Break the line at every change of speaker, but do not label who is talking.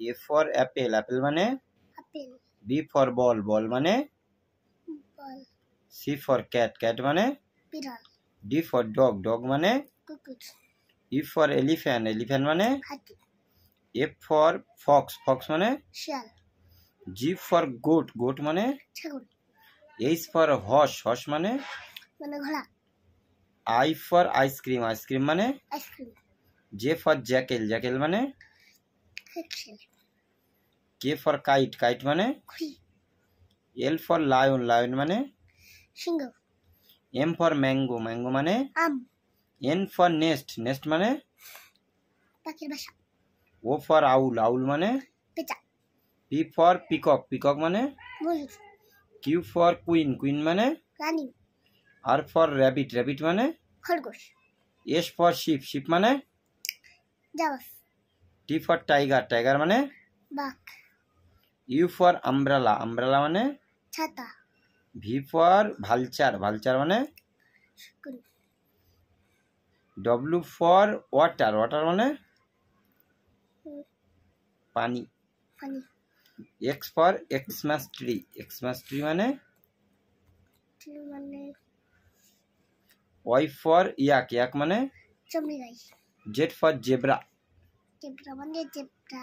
A for apple, apple মানে
apple,
B for ball, ball মানে
বল,
C for cat, cat মানে
বিড়াল,
D for dog, dog মানে
কুকুর,
E for elephant, elephant মানে
হাতি,
F for fox, fox মানে
শিয়াল,
G for goat, goat মানে
ছাগল,
H for horse, horse মানে
মানে ঘোড়া,
I for ice cream, ice cream মানে
ice cream,
J for jackal, jackal মানে
হেক্সেল,
K for kite, kite মানে
ঘুড়ি,
L for lion, lion মানে
সিংহ,
M for mango, mango মানে
আম,
N for nest, nest মানে
পাখির বাসা,
O for owl, owl মানে
পেঁচা,
P for peacock, peacock মানে
ময়ূর,
Q for queen, queen মানে
রানী,
R for rabbit, rabbit মানে
খরগোশ,
S for sheep, sheep মানে
জাওয়াস,
T for tiger, tiger মানে
বাঘ,
U for umbrella, umbrella মানে
ছাতা,
V for vulture, vulture মানে
শকুন,
W for water, water মানে পানি।
পানি,
X for Xmas tree, Xmas tree মানে
মানে
Y for yak, yak মানে
চমড়ি গাই,
Z for zebra,
জেব্রা মানে জেব্রা,